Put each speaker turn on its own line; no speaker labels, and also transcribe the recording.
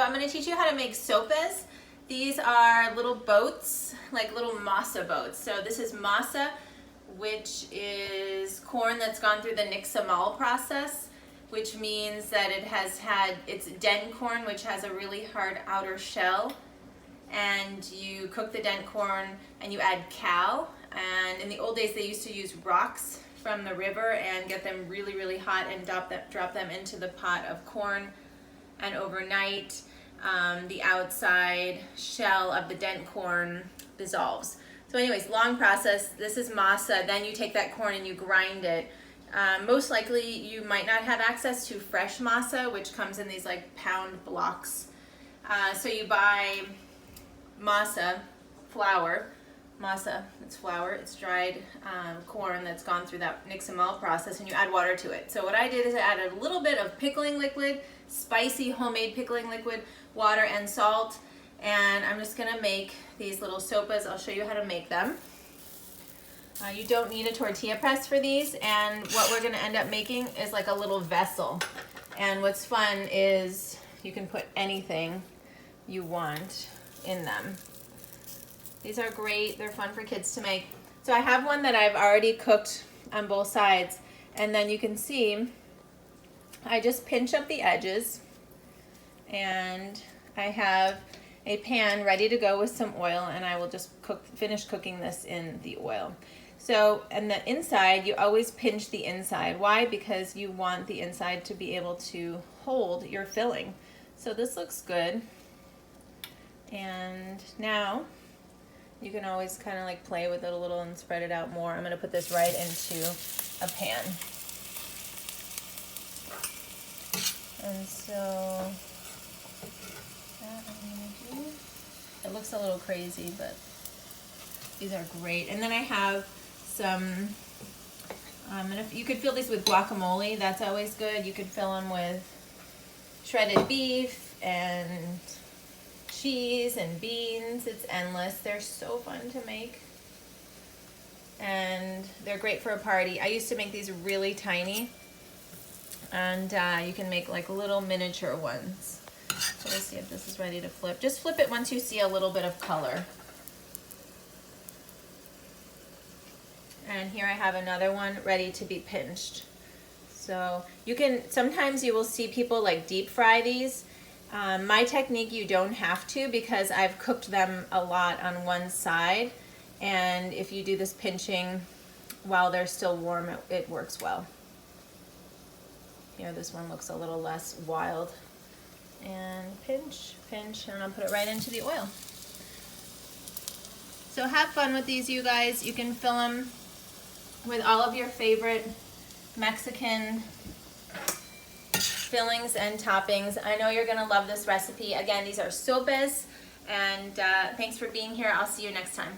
I'm going to teach you how to make sopes. These are little boats, like little masa boats. So this is masa, which is corn that's gone through the nixtamal process, which means that it has had, it's dent corn, which has a really hard outer shell. And you cook the dent corn and you add cow. And in the old days, they used to use rocks from the river and get them really, really hot and drop them into the pot of corn. And overnight, the outside shell of the dent corn dissolves. So anyways, long process. This is masa. Then you take that corn and you grind it. Most likely you might not have access to fresh masa, which comes in these like pound blocks. So you buy masa, flour. Masa, it's flour. It's dried corn that's gone through that nixtamal process, and you add water to it. So what I did is I added a little bit of pickling liquid, spicy homemade pickling liquid, water and salt, and I'm just gonna make these little sopes. I'll show you how to make them. You don't need a tortilla press for these, and what we're gonna end up making is like a little vessel. And what's fun is you can put anything you want in them. These are great, they're fun for kids to make. So I have one that I've already cooked on both sides, and then you can see I just pinch up the edges, and I have a pan ready to go with some oil, and I will just finish cooking this in the oil. So, and the inside, you always pinch the inside. Why? Because you want the inside to be able to hold your filling. So this looks good. And now you can always kind of like play with it a little and spread it out more. I'm going to put this right into a pan. And so that I'm going to do. It looks a little crazy, but these are great. And then I have some, you could fill these with guacamole. That's always good. You could fill them with shredded beef and cheese and beans. It's endless. They're so fun to make, and they're great for a party. I used to make these really tiny, and you can make like little miniature ones. So let's see if this is ready to flip. Just flip it once you see a little bit of color. And here I have another one ready to be pinched. So you can, sometimes you will see people like deep fry these. My technique, you don't have to, because I've cooked them a lot on one side, and if you do this pinching while they're still warm, it works well. Here, this one looks a little less wild. And pinch, pinch, and I'll put it right into the oil. So have fun with these, you guys. You can fill them with all of your favorite Mexican fillings and toppings. I know you're gonna love this recipe. Again, these are sopes, and thanks for being here. I'll see you next time.